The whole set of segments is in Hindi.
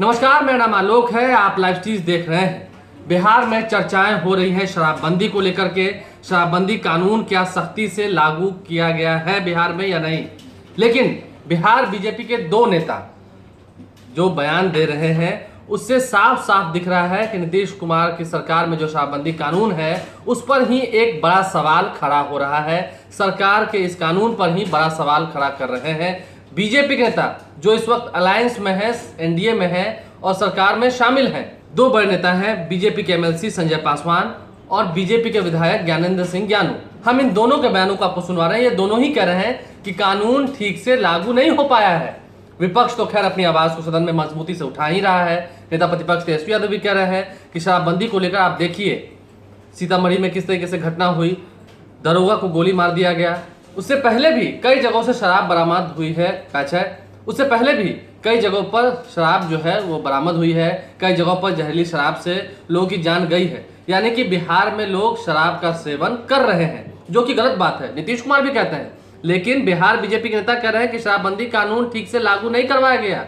नमस्कार, मेरा नाम आलोक है। आप लाइव स्ट्रीम देख रहे हैं। बिहार में चर्चाएं हो रही हैं शराबबंदी को लेकर के। शराबबंदी कानून क्या सख्ती से लागू किया गया है बिहार में या नहीं। लेकिन बिहार बीजेपी के दो नेता जो बयान दे रहे हैं उससे साफ साफ दिख रहा है कि नीतीश कुमार की सरकार में जो शराबबंदी कानून है उस पर ही एक बड़ा सवाल खड़ा हो रहा है। सरकार के इस कानून पर ही बड़ा सवाल खड़ा कर रहे हैं बीजेपी के नेता जो इस वक्त अलायंस में है, एनडीए में है और सरकार में शामिल हैं। दो बड़े नेता हैं, बीजेपी के एमएलसी संजय पासवान और बीजेपी के विधायक ज्ञानेंद्र सिंह ज्ञानू। हम इन दोनों के बयानों को आपको सुनवा रहे हैं। ये दोनों ही कह रहे हैं कि कानून ठीक से लागू नहीं हो पाया है। विपक्ष तो खैर अपनी आवाज को सदन में मजबूती से उठा ही रहा है। नेता प्रतिपक्ष तेजस्वी यादव भी कह रहे हैं कि शराबबंदी को लेकर आप देखिए, सीतामढ़ी में किस तरीके से घटना हुई, दरोगा को गोली मार दिया गया। उससे पहले भी कई जगहों से शराब बरामद हुई है। उससे पहले भी कई जगहों पर शराब जो है वो बरामद हुई है। कई जगहों पर जहरीली शराब से लोगों की जान गई है। यानी कि बिहार में लोग शराब का सेवन कर रहे हैं, जो कि गलत बात है। नीतीश कुमार भी कहते हैं, लेकिन बिहार बीजेपी के नेता कह रहे हैं कि शराबबंदी कानून ठीक से लागू नहीं करवाया गया।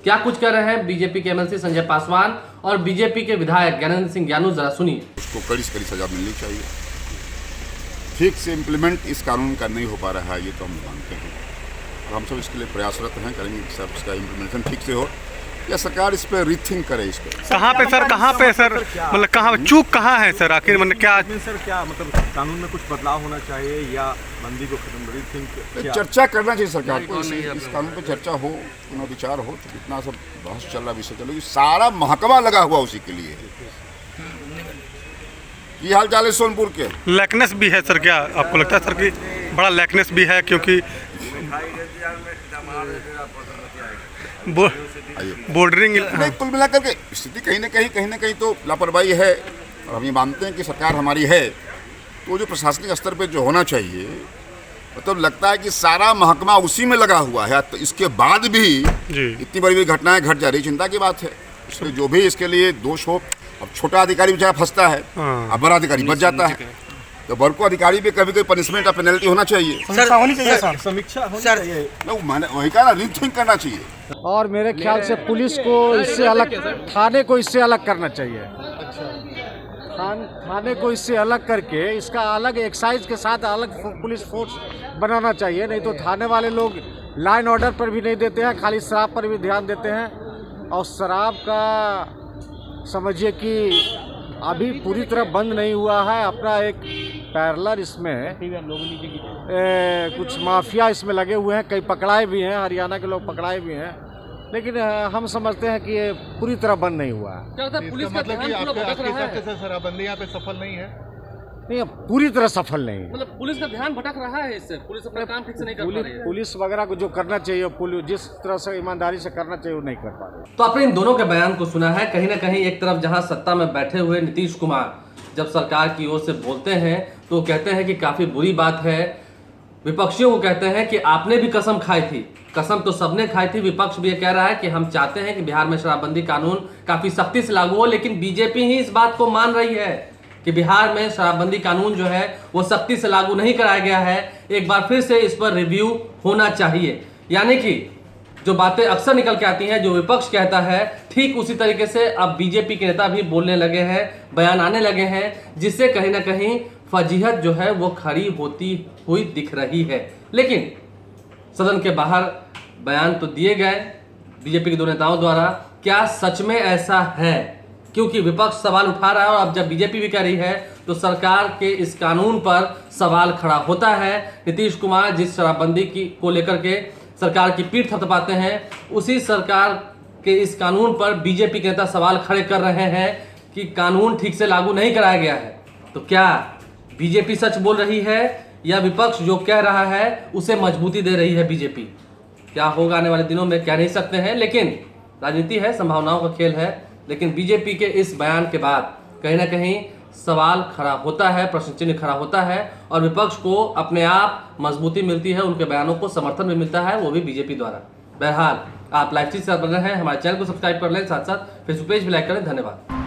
क्या कुछ कह रहे हैं बीजेपी के एमएलसी संजय पासवान और बीजेपी के विधायक ज्ञानेंद्र सिंह ज्ञानू, जरा सुनिए। उसको कड़ी से कड़ी सजा मिलनी चाहिए। ठीक से इम्प्लीमेंट इस कानून का नहीं हो पा रहा है, ये तो हम मानते हैं और हम सब इसके लिए प्रयासरत हैं, करेंगे कि सब इसका इम्प्लीमेंटेशन ठीक से हो या सरकार इस पर रीथिंक करे। इस पर कहाँ पे सर मतलब कहाँ चूक कहाँ है सर, आखिर मतलब क्या मतलब कानून में कुछ बदलाव होना चाहिए या बंदी को खत्म रीथिंक चर्चा करना चाहिए सरकार को। इस कानून पर चर्चा हो, पुनर्विचार हो, तो इतना सब बहस चल रहा विषय चलो, सारा महकमा लगा हुआ उसी के लिए। ये हाल चाल है सोनपुर के। लैकनेस भी है सर, क्या आपको लगता है सर कि बड़ा लैकनेस भी है, क्योंकि बॉर्डरिंग नहीं, कुल मिलाकर के स्थिति कहीं ना कहीं तो लापरवाही है और हम ये मानते हैं कि सरकार हमारी है, तो जो प्रशासनिक स्तर पे जो होना चाहिए, मतलब लगता है कि सारा महकमा उसी में लगा हुआ है। तो इसके बाद भी इतनी बड़ी बड़ी घटनाएं घट जा रही, चिंता की बात है। इसलिए जो भी इसके लिए दोष हो, अब छोटा अधिकारी बेचारा फंसता है, अब बड़ा अधिकारी बच जाता है, तो बड़को अधिकारी पे कभी कोई पनिशमेंट या पेनल्टी होना चाहिए, समीक्षा होनी चाहिए। वही का ना रीथिंक करना चाहिए। और मेरे ख्याल से पुलिस को इससे अलग, थाने को इससे अलग करना चाहिए। थाने को इससे अलग करके इसका अलग एक्साइज के साथ अलग पुलिस फोर्स बनाना चाहिए। नहीं तो थाने वाले लोग लाइन ऑर्डर पर भी नहीं देते हैं, खाली शराब पर भी ध्यान देते हैं। और शराब का समझिए कि अभी पूरी तरह बंद नहीं हुआ है। अपना एक पैरेलल इसमें कुछ माफिया इसमें लगे हुए हैं, कई पकड़ाए भी हैं, हरियाणा के लोग पकड़ाए भी हैं, लेकिन हम समझते हैं कि ये पूरी तरह बंद नहीं हुआ है। क्या पुलिस का मतलब शराबबंदी यहाँ पे सफल नहीं है? नहीं, पूरी तरह सफल नहीं है। मतलब पुलिस का ध्यान भटक रहा है, इससे पुलिस अपना काम ठीक से नहीं कर पा रही है। पुलिस वगैरह को जो करना चाहिए, पुलिस जिस तरह से ईमानदारी से करना चाहिए वो नहीं कर पा रही। तो आपने इन दोनों के बयान को सुना है। कहीं ना कहीं एक तरफ जहां सत्ता में बैठे हुए नीतीश कुमार जब सरकार की ओर से बोलते हैं तो कहते हैं कि काफी बुरी बात है। विपक्षियों को कहते हैं कि आपने भी कसम खाई थी। कसम तो सबने खाई थी। विपक्ष भी ये कह रहा है कि हम चाहते हैं कि बिहार में शराबबंदी कानून काफी सख्ती से लागू हो, लेकिन बीजेपी ही इस बात को मान रही है कि बिहार में शराबबंदी कानून जो है वो सख्ती से लागू नहीं कराया गया है। एक बार फिर से इस पर रिव्यू होना चाहिए। यानी कि जो बातें अक्सर निकल के आती हैं, जो विपक्ष कहता है, ठीक उसी तरीके से अब बीजेपी के नेता भी बोलने लगे हैं, बयान आने लगे हैं, जिससे कहीं ना कहीं फजीहत जो है वो खड़ी होती हुई दिख रही है। लेकिन सदन के बाहर बयान तो दिए गए बीजेपी के दो नेताओं द्वारा। क्या सच में ऐसा है? क्योंकि विपक्ष सवाल उठा रहा है और अब जब बीजेपी भी कह रही है तो सरकार के इस कानून पर सवाल खड़ा होता है। नीतीश कुमार जिस शराबबंदी को लेकर के सरकार की पीठ थपथपाते हैं, उसी सरकार के इस कानून पर बीजेपी के नेता सवाल खड़े कर रहे हैं कि कानून ठीक से लागू नहीं कराया गया है। तो क्या बीजेपी सच बोल रही है या विपक्ष जो कह रहा है उसे मजबूती दे रही है बीजेपी? क्या होगा आने वाले दिनों में कह नहीं सकते हैं, लेकिन राजनीति है, संभावनाओं का खेल है। लेकिन बीजेपी के इस बयान के बाद कहीं ना कहीं सवाल खड़ा होता है, प्रश्न चिन्ह खड़ा होता है और विपक्ष को अपने आप मजबूती मिलती है, उनके बयानों को समर्थन भी मिलता है, वो भी बीजेपी द्वारा। बहरहाल आप लाइव स्ट्रीम से साथ बन रहे हैं, हमारे चैनल को सब्सक्राइब कर लें, साथ साथ फेसबुक पेज भी लाइक करें। धन्यवाद।